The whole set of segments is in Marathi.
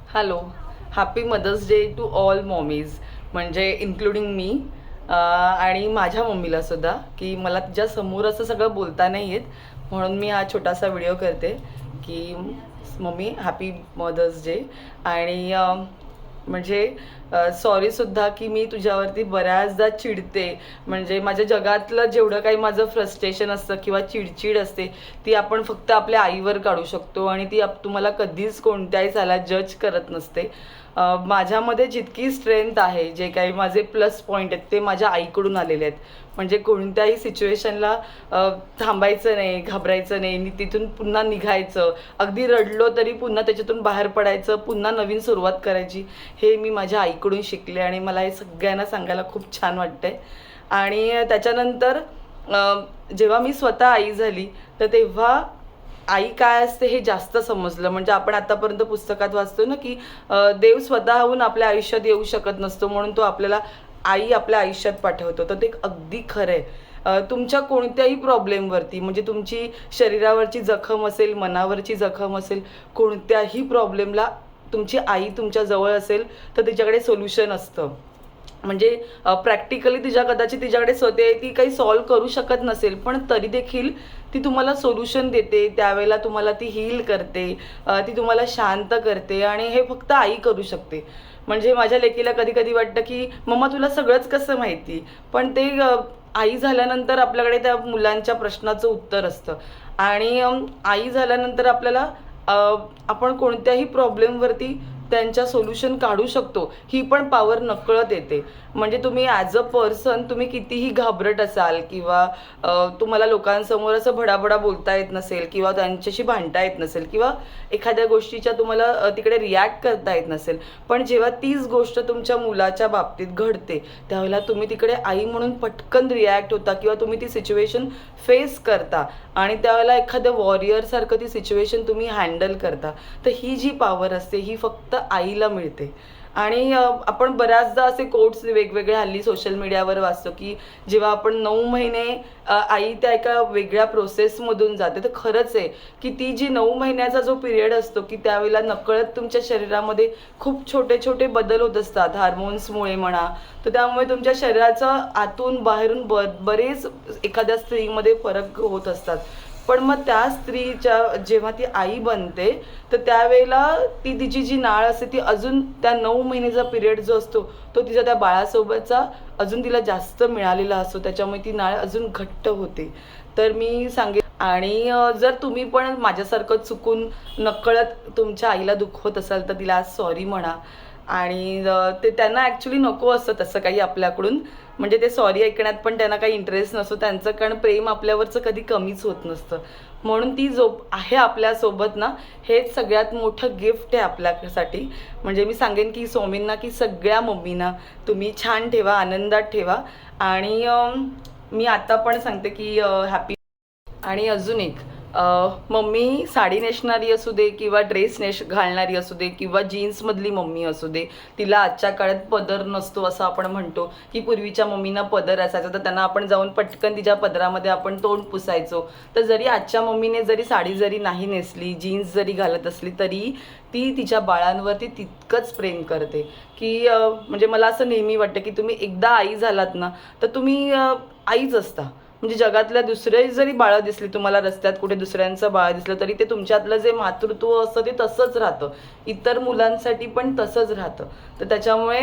Hello, happy mother's day to all mommies, म्हणजे इन्क्लुडिंग मी आणि माझ्या मम्मीलासुद्धा, की मला तिच्या समोर असं सगळं बोलता नाही येत, म्हणून मी हा छोटासा व्हिडिओ करते की मम्मी हॅपी मदर्स डे. आणि म्हणजे सॉरीसुद्धा की मी तुझ्यावरती बऱ्याचदा चिडते. म्हणजे माझ्या जगातलं जेवढं काही माझं फ्रस्ट्रेशन असतं किंवा चिडचिड असते ती आपण फक्त आपल्या आईवर काढू शकतो आणि ती तुम्हाला कधीच कोणत्याही साला जज करत नसते. माझ्यामध्ये जितकी स्ट्रेंथ आहे, जे काही माझे प्लस पॉईंट आहेत ते माझ्या आईकडून आलेले आहेत. म्हणजे कोणत्याही सिच्युएशनला थांबायचं नाही, घाबरायचं नाही, तिथून पुन्हा निघायचं. अगदी रडलो तरी पुन्हा त्याच्यातून बाहेर पडायचं, पुन्हा नवीन सुरुवात करायची. हे मी माझ्या आईकडून शिकले आणि मला हे सगळ्यांना सांगायला खूप छान वाटतंय. आणि त्याच्यानंतर जेव्हा मी स्वतः आई झाली तर तेव्हा आई काय असते हे जास्त समजलं. म्हणजे आपण आतापर्यंत पुस्तकात वाचतो ना की देव स्वतःहून आपल्या आयुष्यात येऊ शकत नसतो, म्हणून तो आपल्याला आई आपल्या आयुष्यात पाठवतो. तर ते अगदी खरं आहे. तुमच्या कोणत्याही प्रॉब्लेमवरती, म्हणजे तुमची शरीरावरची जखम असेल, मनावरची जखम असेल, कोणत्याही प्रॉब्लेमला तुमची आई तुमच्या जवळ असेल तर तिच्याकडे सोल्युशन असतं. म्हणजे प्रॅक्टिकली कदाचित तिच्याकडे स्वतः ती काही सॉल्व करू शकत नसेल, पण तरी देखील ती तुम्हाला सोल्युशन देते. त्यावेळेला तुम्हाला ती हील करते, ती तुम्हाला शांत करते आणि हे फक्त आई करू शकते. म्हणजे माझ्या लेकीला कधी कधी वाटतं की मम्मा तुला सगळंच कसं माहिती, पण ते आई झाल्यानंतर आपल्याकडे त्या मुलांच्या प्रश्नाचं उत्तर असतं. आणि आई झाल्यानंतर आपल्याला आपण कोणत्याही प्रॉब्लेमवरती त्यांच्या सोल्युशन काढू शकतो, ही पण पॉवर नकळत येते. म्हणजे तुम्ही ॲज अ पर्सन तुम्ही कितीही घाबरट असाल किंवा तुम्हाला लोकांसमोर असं भडाभडा बोलता येत नसेल किंवा त्यांच्याशी भांडता येत नसेल किंवा एखाद्या गोष्टीच्या तुम्हाला तिकडे रिॲक्ट करता येत नसेल, पण जेव्हा तीच गोष्ट तुमच्या मुलाच्या बाबतीत घडते त्यावेळेला तुम्ही तिकडे आई म्हणून पटकन रिॲक्ट होता किंवा तुम्ही ती सिच्युएशन फेस करता आणि त्यावेळेला एखाद्या वॉरियरसारखं ती सिच्युएशन तुम्ही हँडल करता. तर ही जी पॉवर असते ही फक्त आईला मिळते. आणि आपण बऱ्याचदा असे कोट्स वेगवेगळे हल्ली सोशल मीडियावर वाचतो की जेव्हा आपण 9 महिने आई त्या एका वेगळ्या प्रोसेसमधून जाते. तर खरंच आहे की ती जी 9 महिन्याचा जो पिरियड असतो की त्यावेळेला नकळत तुमच्या शरीरामध्ये खूप छोटे छोटे बदल होत असतात हार्मोन्समुळे म्हणा. तर त्यामुळे तुमच्या शरीराचं आतून बाहेरून बरेच एखाद्या स्त्रीमध्ये फरक होत असतात. पण मग त्या स्त्रीच्या जेव्हा ती आई बनते तर त्यावेळेला ती तिची जी नाळ असते ती अजून त्या 9 महिन्याचा पिरियड जो असतो तो तिच्या त्या बाळासोबतचा अजून तिला जास्त मिळालेला असतो, त्याच्यामुळे ती नाळ अजून घट्ट होते. तर मी सांगेन. आणि जर तुम्ही पण माझ्यासारखं चुकून नकळत तुमच्या आईला दुखवत असाल तर तिला आज सॉरी म्हणा. आणि ते त्यांना ॲक्च्युली नको असतं तसं काही आपल्याकडून. म्हणजे ते सॉरी ऐकण्यात पण त्यांना काही इंटरेस्ट नसतो त्यांचं, कारण प्रेम आपल्यावरचं कधी कमीच होत नसतं. म्हणून ती जो आहे आपल्यासोबत ना, हेच सगळ्यात मोठं गिफ्ट आहे आपल्यासाठी. म्हणजे मी सांगेन की स्वामींना की सगळ्या मम्मींना तुम्ही छान ठेवा, आनंदात ठेवा. आणि मी आता पण सांगते की हॅपी. आणि अजून एक, मम्मी साडी नेसणारी असू दे किंवा ड्रेस घालणारी असू दे किंवा जीन्समधली मम्मी असू दे, तिला आजच्या काळात पदर नसतो असं आपण म्हणतो की पूर्वीच्या मम्मींना पदर असायचा तर त्यांना आपण जाऊन पटकन तिच्या पदरामध्ये आपण तोंड पुसायचो. तर जरी आजच्या मम्मीने जरी साडी जरी नाही नेसली, जीन्स जरी घालत असली, तरी ती तिच्या बाळांवरती तितकंच प्रेम करते. की म्हणजे मला असं नेहमी वाटतं की तुम्ही एकदा आई झालात ना तर तुम्ही आईच असता. म्हणजे जगातल्या दुसरे जरी बाळं दिसली तुम्हाला, रस्त्यात कुठे दुसऱ्यांचं बाळ दिसलं तरी ते तुमच्यातलं जे मातृत्व असतं ते तसंच राहतं. इतर मुलांसाठी पण तसंच राहतं. तर त्याच्यामुळे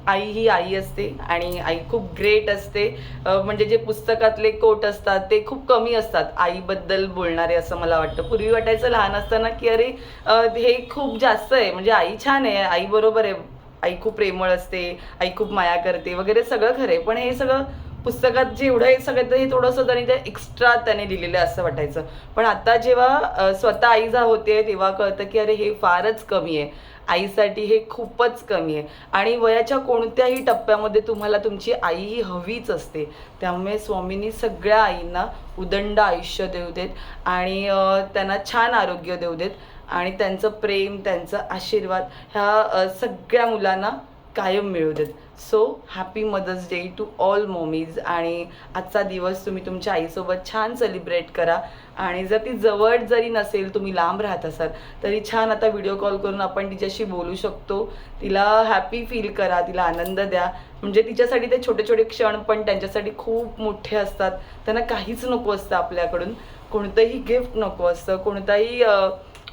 आई ही आई असते आणि आई खूप ग्रेट असते. म्हणजे जे पुस्तकातले कोट असतात ते खूप कमी असतात आईबद्दल बोलणारे असं मला वाटतं. पूर्वी वाटायचं लहान असताना की अरे हे खूप जास्त आहे, म्हणजे आई छान आहे, आई बरोबर आहे, आई खूप प्रेमळ असते, आई खूप माया करते वगैरे, सगळं खरं आहे. पण हे सगळं पुस्तकात जेवढं हे सगळं हे थोडंसं तरी ते एक्स्ट्रा त्याने लिहिलेलं असं वाटायचं. पण आता जेव्हा स्वतः आई होते तेव्हा कळतं की अरे हे फारच कमी आहे, आईसाठी हे खूपच कमी आहे. आणि वयाच्या कोणत्याही टप्प्यामध्ये तुम्हाला तुमची आई ही हवीच असते. त्यामुळे स्वामींनी सगळ्या आईंना उदंड आयुष्य देऊ देत आणि त्यांना छान आरोग्य देऊ देत आणि त्यांचं प्रेम, त्यांचा आशीर्वाद ह्या सगळ्या मुलांना कायम मिळू देत. So happy mother's day to all mommies. आणि आजचा दिवस तुम्ही तुमच्या आईसोबत छान सेलिब्रेट करा. आणि जर ती जवळ जरी नसेल, तुम्ही लांब राहत असाल, तरी छान आता व्हिडिओ कॉल करून आपण तिच्याशी बोलू शकतो. तिला हॅपी फील करा, तिला आनंद द्या. म्हणजे तिच्यासाठी ते छोटे छोटे क्षण पण त्यांच्यासाठी खूप मोठे असतात. त्यांना काहीच नको असतं आपल्याकडून, कोणतंही गिफ्ट नको असतं, कोणताही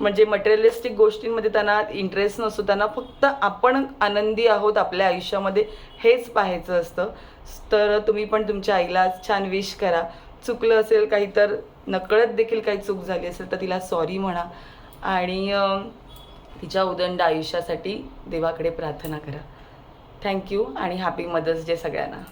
म्हणजे मटेरियलिस्टिक गोष्टींमध्ये त्यांना इंटरेस्ट नसतो. त्यांना फक्त आपण आनंदी आहोत आपल्या आयुष्यामध्ये हेच पाहायचं असतं. तर तुम्ही पण तुमच्या आईला छान विश करा. चुकलं असेल काही तर नकळत देखील काही चूक झाली असेल तर तिला सॉरी म्हणा. आणि तिच्या उदंड आयुष्यासाठी देवाकडे प्रार्थना करा. थँक्यू आणि हॅपी मदर्स डे सगळ्यांना.